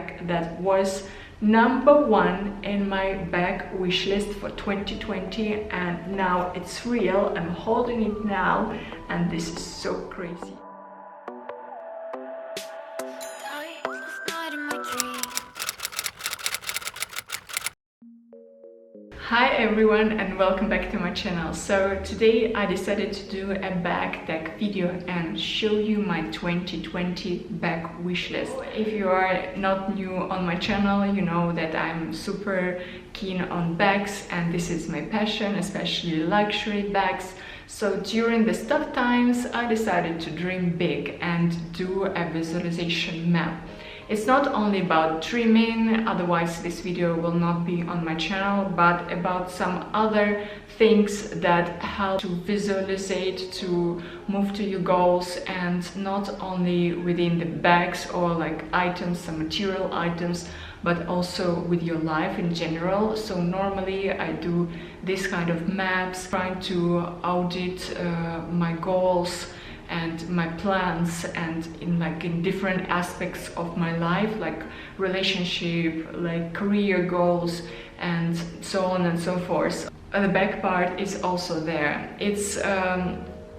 bag that was #1 in my bag wish list for 2020, and now it's real. I'm holding it now, and this is so crazy. Hi everyone, and welcome back to my channel. So today I decided to do a bag tag video and show you my 2020 bag wish list. If you are not new on my channel, you know that I'm super keen on bags, and this is my passion, especially luxury bags. So during the tough times I decided to dream big and do a visualization map. It's not only about dreaming, otherwise this video will not be on my channel, but about some other things that help to visualize, to move to your goals, and not only within the bags or like items, some material items, but also with your life in general. So normally I do this kind of maps, trying to audit my goals and my plans, and in different aspects of my life, like relationship, like career goals, and so on and so forth. The back part is also there. It's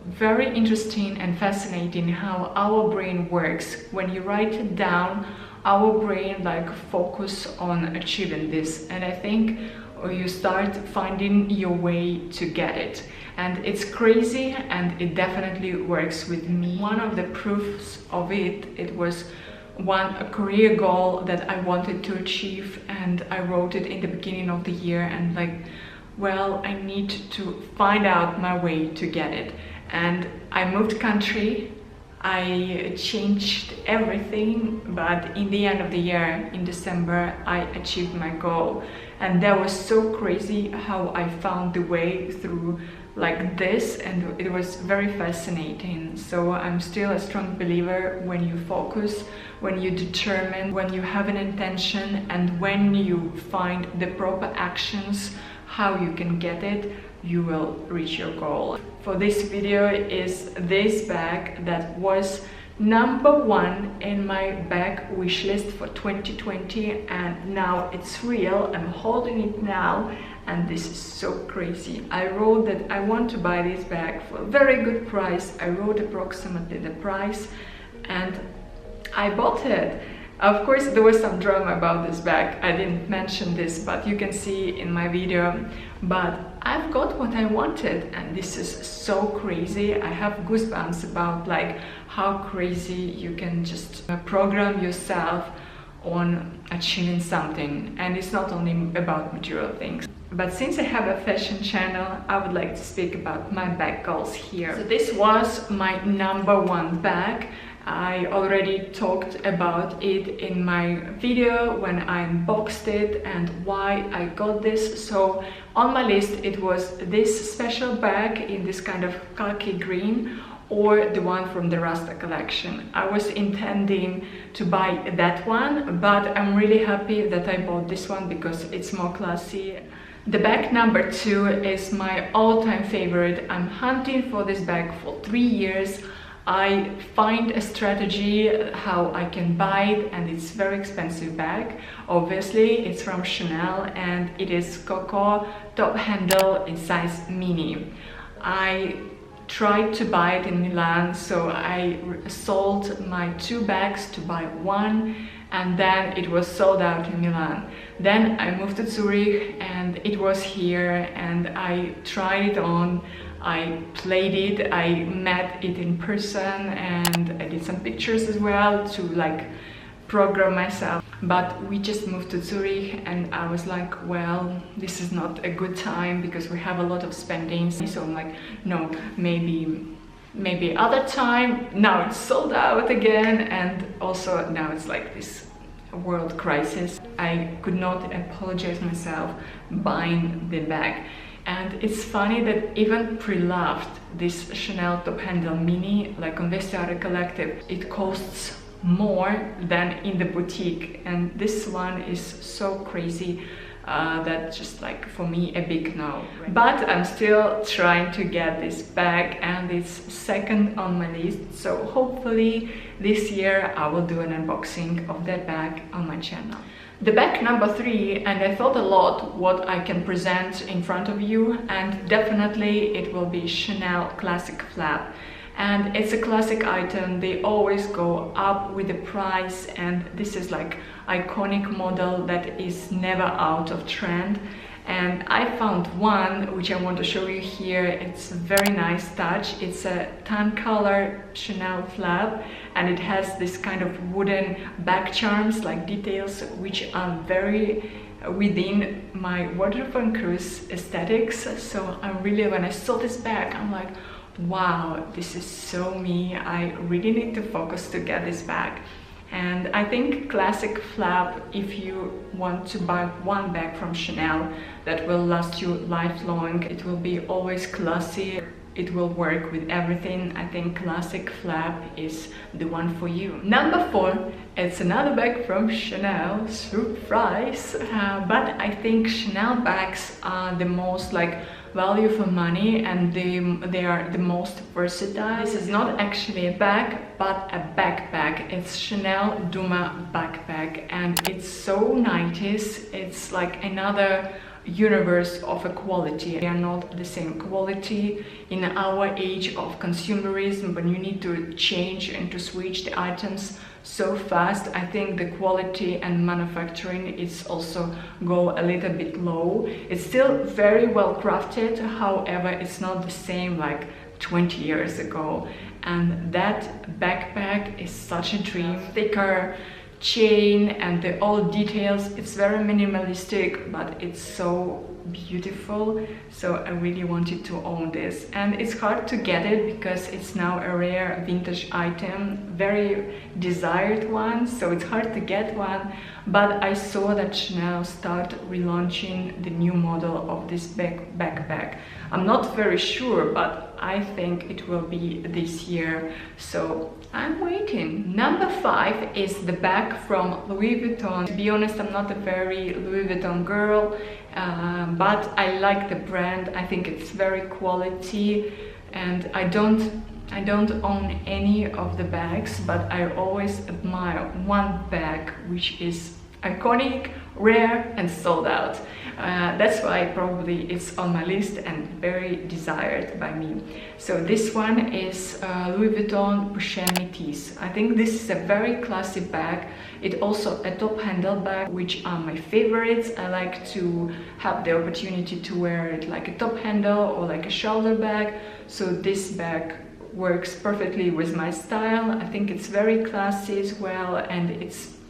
very interesting and fascinating how our brain works. When you write it down, our brain focus on achieving this, and I think you start finding your way to get it. And it's crazy, and it definitely works with me. One of the proofs of it was a career goal that I wanted to achieve, and I wrote it in the beginning of the year, and well, I need to find out my way to get it. And I moved country, I changed everything, but in the end of the year, in December, I achieved my goal. And that was so crazy how I found the way through like this, and it was very fascinating. So I'm still a strong believer, when you focus, when you determine, when you have an intention, and when you find the proper actions, how you can get it, you will reach your goal. For this video is this bag that was #1 in my bag wish list for 2020, and now it's real. I'm holding it now, and this is so crazy. I wrote that I want to buy this bag for a very good price. I wrote approximately the price, and I bought it. Of course, there was some drama about this bag. I didn't mention this, but you can see in my video. But I've got what I wanted, and this is so crazy. I have goosebumps about how crazy you can just program yourself on achieving something. And it's not only about material things. But since I have a fashion channel, I would like to speak about my bag goals here. So this was my #1 bag. I already talked about it in my video when I unboxed it and why I got this. So on my list it was this special bag in this kind of khaki green, or the one from the Rasta collection. I was intending to buy that one, but I'm really happy that I bought this one because it's more classy. The bag #2 is my all-time favorite. I'm hunting for this bag for 3 years. I find a strategy how I can buy it, and it's a very expensive bag. Obviously, it's from Chanel, and it is Coco top handle in size mini. I tried to buy it in Milan, so I sold my 2 bags to buy one, and then it was sold out in Milan. Then I moved to Zurich, and it was here, and I tried it on. I played it, I met it in person, and I did some pictures as well to program myself. But we just moved to Zurich, and I was like, well, this is not a good time because we have a lot of spendings. So I'm like, no, maybe other time. Now it's sold out again, and also now it's like this world crisis. I could not apologize myself buying the bag. And it's funny that even pre-loved, this Chanel top handle mini, like on Vestiaire Collective, it costs more than in the boutique. And this one is so crazy That's just like for me a big no. But I'm still trying to get this bag, and it's second on my list, so hopefully this year I will do an unboxing of that bag on my channel. The bag number 3, and I thought a lot what I can present in front of you, and definitely it will be Chanel Classic Flap. And it's a classic item, they always go up with the price, and this is like iconic model that is never out of trend. And I found one which I want to show you here. It's a very nice touch. It's a tan color Chanel flap, and it has this kind of wooden back charms, like details, which are very within my wardrobe and cruise aesthetics. So I really, when I saw this bag, I'm like, wow, this is so me. I really need to focus to get this bag. And I think classic flap, if you want to buy one bag from Chanel that will last you lifelong, it will be always classy, it will work with everything. I think classic flap is the one for you. Number 4, it's another bag from Chanel, surprise, but I think Chanel bags are the most like value for money, and they are the most versatile. This is not actually a bag, but a backpack. It's Chanel Duma backpack, and it's so 90s. It's like another universe of a quality. They are not the same quality in our age of consumerism, when you need to change and to switch the items so fast. I think the quality and manufacturing is also go a little bit low. It's still very well crafted, however it's not the same like 20 years ago. And that backpack is such a dream. Thicker chain and the old details, it's very minimalistic, but it's so beautiful. So I really wanted to own this, and it's hard to get it because it's now a rare vintage item, very desired one, so it's hard to get one. But I saw that Chanel start relaunching the new model of this backpack. I'm not very sure, but I think it will be this year, so I'm waiting. Number 5 is the bag from Louis Vuitton. To be honest, I'm not a very Louis Vuitton girl, but I like the brand. I think it's very quality, and I don't own any of the bags, but I always admire one bag which is iconic, rare, and sold out. That's why probably it's on my list and very desired by me. So this one is Louis Vuitton Pochette Metis. I think this is a very classy bag. It's also a top handle bag, which are my favorites. I like to have the opportunity to wear it like a top handle or like a shoulder bag. So this bag works perfectly with my style. I think it's very classy as well, and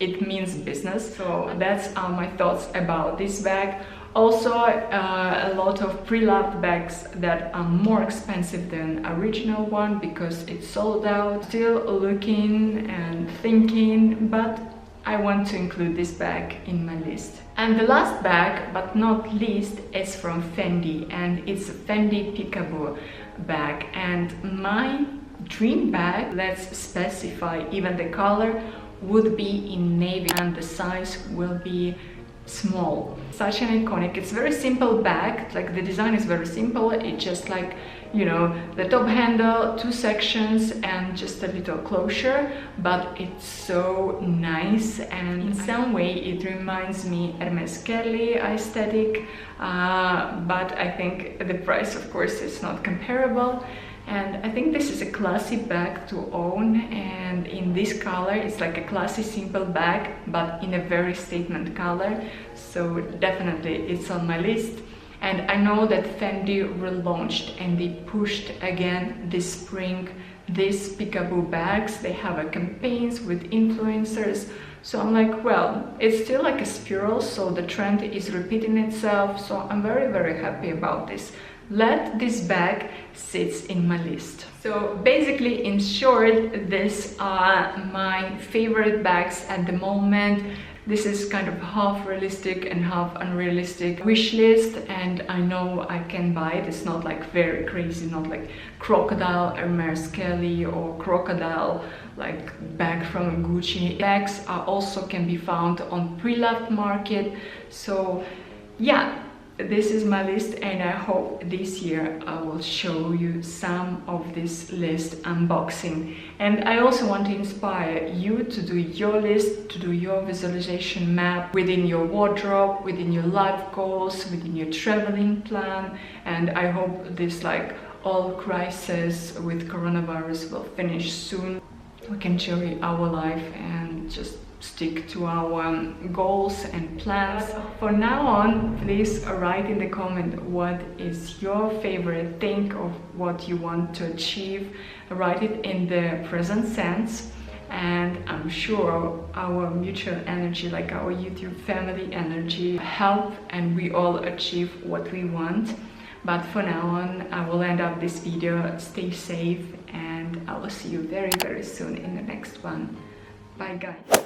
it means business. So that's my thoughts about this bag. Also a lot of pre-loved bags that are more expensive than original one because it's sold out. Still looking and thinking, but I want to include this bag in my list. And the last bag, but not least, is from Fendi, and it's a Fendi Peekaboo bag. And my dream bag, let's specify even the color, would be in navy, and the size will be small. Such an iconic, it's very simple bag, like the design is very simple. It just like, you know, the top handle, 2 sections and just a little closure, but it's so nice, and in some way it reminds me Hermes Kelly aesthetic, but I think the price of course is not comparable. And I think this is a classy bag to own, and in this color it's like a classy simple bag but in a very statement color, so definitely it's on my list. And I know that Fendi relaunched and they pushed again this spring these Peekaboo bags. They have a campaigns with influencers, so I'm like, well, it's still like a spiral, so the trend is repeating itself, so I'm very happy about this. Let this bag sits in my list. So basically, in short, these are my favorite bags at the moment. This is kind of half realistic and half unrealistic wish list, and I know I can buy it. It's not like very crazy, not like crocodile Hermes Kelly or crocodile like bag from Gucci. Bags are also can be found on pre-loved market, so yeah, this is my list, and I hope this year I will show you some of this list unboxing. And I also want to inspire you to do your list, to do your visualization map within your wardrobe, within your life goals, within your traveling plan. And I hope this like all crisis with coronavirus will finish soon. We can enjoy our life and just stick to our goals and plans. For now on, please write in the comment what is your favorite thing of what you want to achieve. Write it in the present sense, and I'm sure our mutual energy, like our YouTube family energy, help and we all achieve what we want. But for now on, I will end up this video. Stay safe, and I will see you very, very soon in the next one. Bye guys.